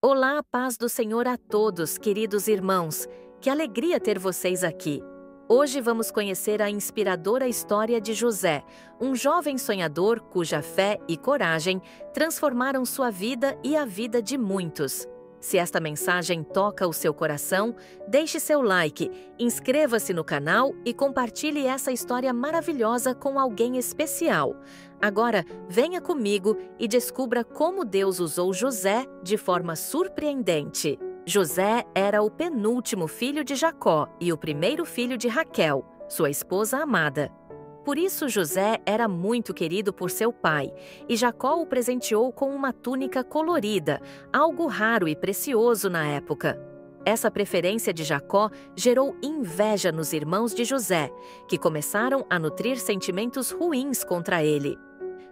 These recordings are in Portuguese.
Olá, paz do Senhor a todos, queridos irmãos. Que alegria ter vocês aqui. Hoje vamos conhecer a inspiradora história de José, um jovem sonhador cuja fé e coragem transformaram sua vida e a vida de muitos. Se esta mensagem toca o seu coração, deixe seu like, inscreva-se no canal e compartilhe essa história maravilhosa com alguém especial. Agora, venha comigo e descubra como Deus usou José de forma surpreendente. José era o penúltimo filho de Jacó e o primeiro filho de Raquel, sua esposa amada. Por isso, José era muito querido por seu pai, e Jacó o presenteou com uma túnica colorida, algo raro e precioso na época. Essa preferência de Jacó gerou inveja nos irmãos de José, que começaram a nutrir sentimentos ruins contra ele.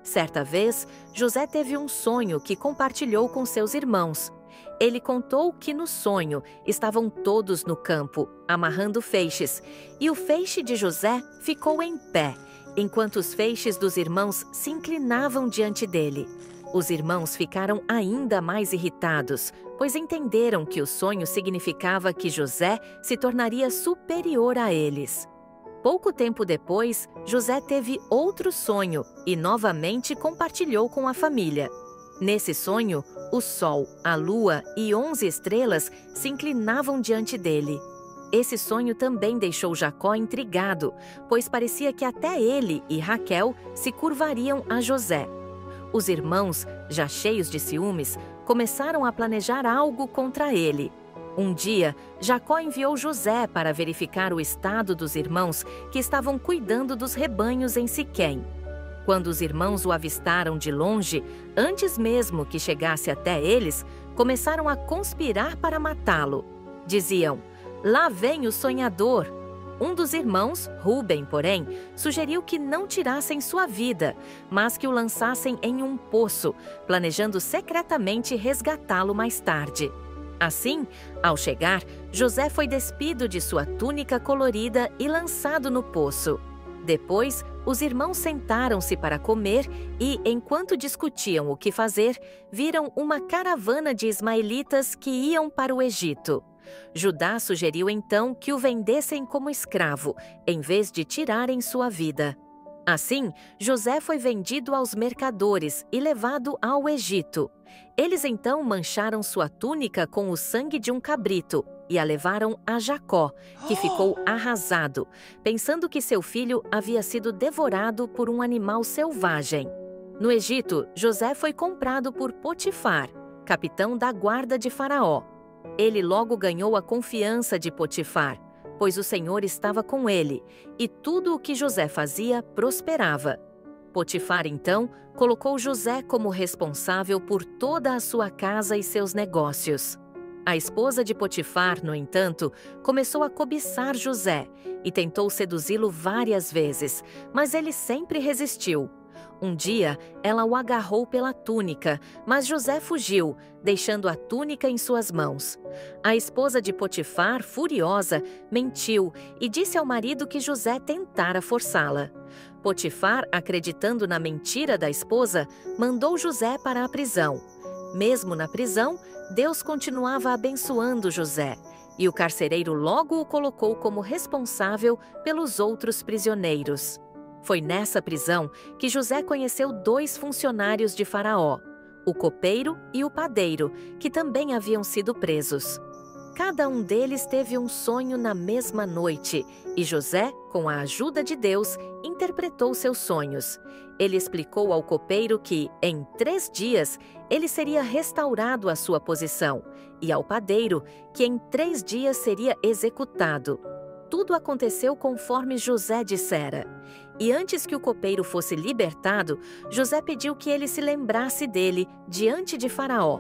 Certa vez, José teve um sonho que compartilhou com seus irmãos. Ele contou que no sonho estavam todos no campo, amarrando feixes, e o feixe de José ficou em pé, enquanto os feixes dos irmãos se inclinavam diante dele. Os irmãos ficaram ainda mais irritados, pois entenderam que o sonho significava que José se tornaria superior a eles. Pouco tempo depois, José teve outro sonho e novamente compartilhou com a família. Nesse sonho, o sol, a lua e 11 estrelas se inclinavam diante dele. Esse sonho também deixou Jacó intrigado, pois parecia que até ele e Raquel se curvariam a José. Os irmãos, já cheios de ciúmes, começaram a planejar algo contra ele. Um dia, Jacó enviou José para verificar o estado dos irmãos que estavam cuidando dos rebanhos em Siquém. Quando os irmãos o avistaram de longe, antes mesmo que chegasse até eles, começaram a conspirar para matá-lo. Diziam: "Lá vem o sonhador." Um dos irmãos, Rúben, porém, sugeriu que não tirassem sua vida, mas que o lançassem em um poço, planejando secretamente resgatá-lo mais tarde. Assim, ao chegar, José foi despido de sua túnica colorida e lançado no poço. Depois, os irmãos sentaram-se para comer e, enquanto discutiam o que fazer, viram uma caravana de ismaelitas que iam para o Egito. Judá sugeriu então que o vendessem como escravo, em vez de tirarem sua vida. Assim, José foi vendido aos mercadores e levado ao Egito. Eles então mancharam sua túnica com o sangue de um cabrito e a levaram a Jacó, que ficou arrasado, pensando que seu filho havia sido devorado por um animal selvagem. No Egito, José foi comprado por Potifar, capitão da guarda de Faraó. Ele logo ganhou a confiança de Potifar, pois o Senhor estava com ele, e tudo o que José fazia prosperava. Potifar, então, colocou José como responsável por toda a sua casa e seus negócios. A esposa de Potifar, no entanto, começou a cobiçar José e tentou seduzi-lo várias vezes, mas ele sempre resistiu. Um dia, ela o agarrou pela túnica, mas José fugiu, deixando a túnica em suas mãos. A esposa de Potifar, furiosa, mentiu e disse ao marido que José tentara forçá-la. Potifar, acreditando na mentira da esposa, mandou José para a prisão. Mesmo na prisão, Deus continuava abençoando José, e o carcereiro logo o colocou como responsável pelos outros prisioneiros. Foi nessa prisão que José conheceu 2 funcionários de Faraó, o copeiro e o padeiro, que também haviam sido presos. Cada um deles teve um sonho na mesma noite, e José, com a ajuda de Deus, interpretou seus sonhos. Ele explicou ao copeiro que, em 3 dias, ele seria restaurado à sua posição, e ao padeiro que em 3 dias seria executado. Tudo aconteceu conforme José dissera. E antes que o copeiro fosse libertado, José pediu que ele se lembrasse dele diante de Faraó.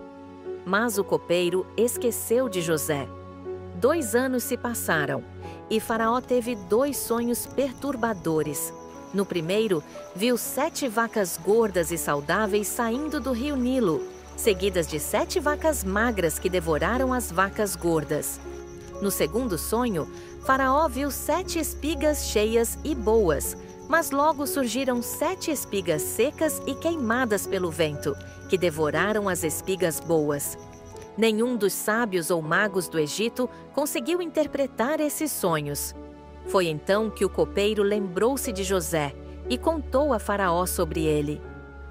Mas o copeiro esqueceu de José. 2 anos se passaram, e Faraó teve 2 sonhos perturbadores. No primeiro, viu 7 vacas gordas e saudáveis saindo do rio Nilo, seguidas de 7 vacas magras que devoraram as vacas gordas. No segundo sonho, Faraó viu 7 espigas cheias e boas, mas logo surgiram 7 espigas secas e queimadas pelo vento, que devoraram as espigas boas. Nenhum dos sábios ou magos do Egito conseguiu interpretar esses sonhos. Foi então que o copeiro lembrou-se de José e contou a Faraó sobre ele.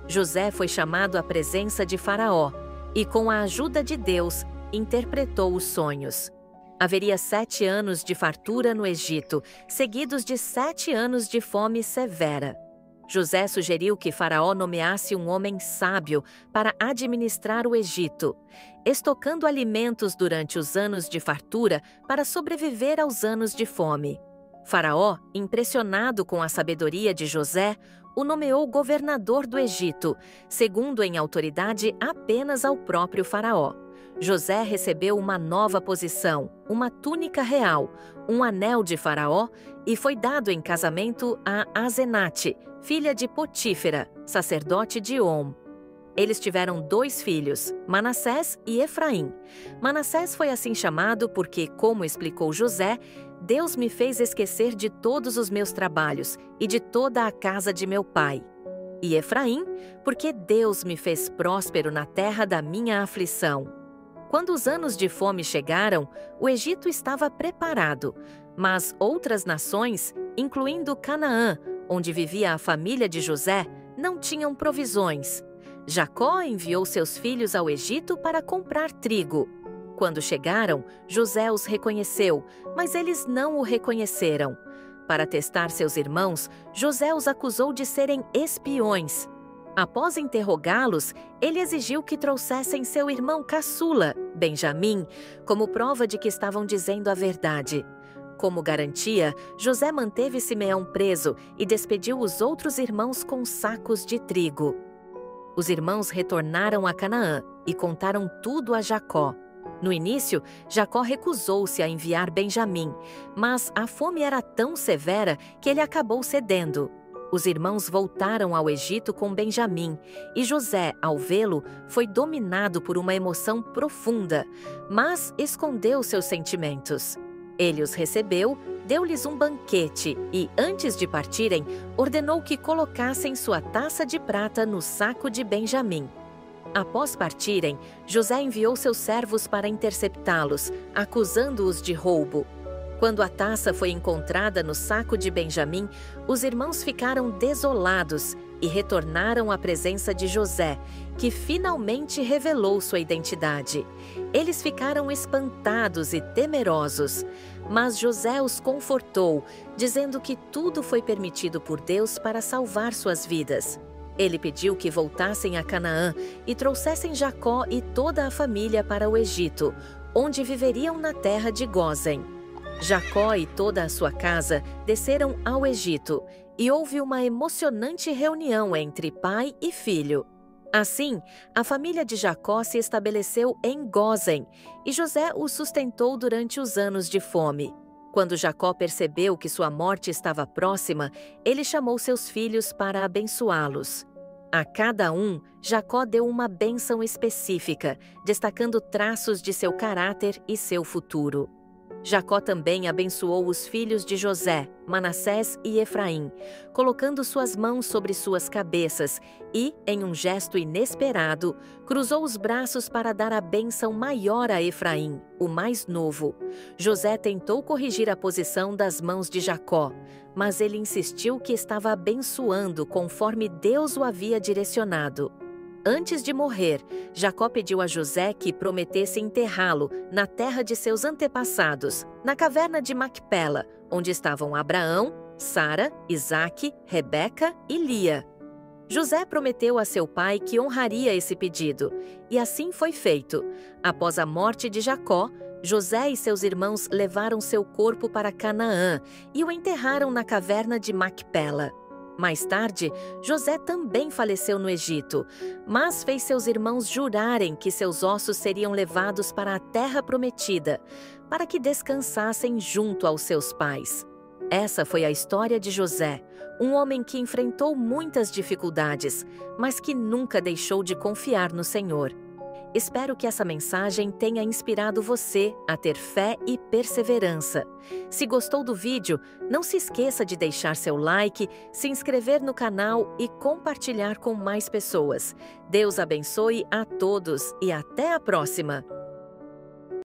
José foi chamado à presença de Faraó e, com a ajuda de Deus, interpretou os sonhos. Haveria 7 anos de fartura no Egito, seguidos de 7 anos de fome severa. José sugeriu que Faraó nomeasse um homem sábio para administrar o Egito, estocando alimentos durante os anos de fartura para sobreviver aos anos de fome. Faraó, impressionado com a sabedoria de José, o nomeou governador do Egito, segundo em autoridade apenas ao próprio Faraó. José recebeu uma nova posição, uma túnica real, um anel de Faraó e foi dado em casamento a Asenate, filha de Potífera, sacerdote de On. Eles tiveram 2 filhos, Manassés e Efraim. Manassés foi assim chamado porque, como explicou José, Deus me fez esquecer de todos os meus trabalhos e de toda a casa de meu pai. E Efraim, porque Deus me fez próspero na terra da minha aflição. Quando os anos de fome chegaram, o Egito estava preparado, mas outras nações, incluindo Canaã, onde vivia a família de José, não tinham provisões. Jacó enviou seus filhos ao Egito para comprar trigo. Quando chegaram, José os reconheceu, mas eles não o reconheceram. Para testar seus irmãos, José os acusou de serem espiões. Após interrogá-los, ele exigiu que trouxessem seu irmão caçula, Benjamim, como prova de que estavam dizendo a verdade. Como garantia, José manteve Simeão preso e despediu os outros irmãos com sacos de trigo. Os irmãos retornaram a Canaã e contaram tudo a Jacó. No início, Jacó recusou-se a enviar Benjamim, mas a fome era tão severa que ele acabou cedendo. Os irmãos voltaram ao Egito com Benjamim, e José, ao vê-lo, foi dominado por uma emoção profunda, mas escondeu seus sentimentos. Ele os recebeu, deu-lhes um banquete e, antes de partirem, ordenou que colocassem sua taça de prata no saco de Benjamim. Após partirem, José enviou seus servos para interceptá-los, acusando-os de roubo. Quando a taça foi encontrada no saco de Benjamim, os irmãos ficaram desolados e retornaram à presença de José, que finalmente revelou sua identidade. Eles ficaram espantados e temerosos, mas José os confortou, dizendo que tudo foi permitido por Deus para salvar suas vidas. Ele pediu que voltassem a Canaã e trouxessem Jacó e toda a família para o Egito, onde viveriam na terra de Gósen. Jacó e toda a sua casa desceram ao Egito e houve uma emocionante reunião entre pai e filho. Assim, a família de Jacó se estabeleceu em Gósen e José o sustentou durante os anos de fome. Quando Jacó percebeu que sua morte estava próxima, ele chamou seus filhos para abençoá-los. A cada um, Jacó deu uma bênção específica, destacando traços de seu caráter e seu futuro. Jacó também abençoou os filhos de José, Manassés e Efraim, colocando suas mãos sobre suas cabeças e, em um gesto inesperado, cruzou os braços para dar a bênção maior a Efraim, o mais novo. José tentou corrigir a posição das mãos de Jacó, mas ele insistiu que estava abençoando conforme Deus o havia direcionado. Antes de morrer, Jacó pediu a José que prometesse enterrá-lo na terra de seus antepassados, na caverna de Macpela, onde estavam Abraão, Sara, Isaque, Rebeca e Lia. José prometeu a seu pai que honraria esse pedido, e assim foi feito. Após a morte de Jacó, José e seus irmãos levaram seu corpo para Canaã e o enterraram na caverna de Macpela. Mais tarde, José também faleceu no Egito, mas fez seus irmãos jurarem que seus ossos seriam levados para a terra prometida, para que descansassem junto aos seus pais. Essa foi a história de José, um homem que enfrentou muitas dificuldades, mas que nunca deixou de confiar no Senhor. Espero que essa mensagem tenha inspirado você a ter fé e perseverança. Se gostou do vídeo, não se esqueça de deixar seu like, se inscrever no canal e compartilhar com mais pessoas. Deus abençoe a todos e até a próxima!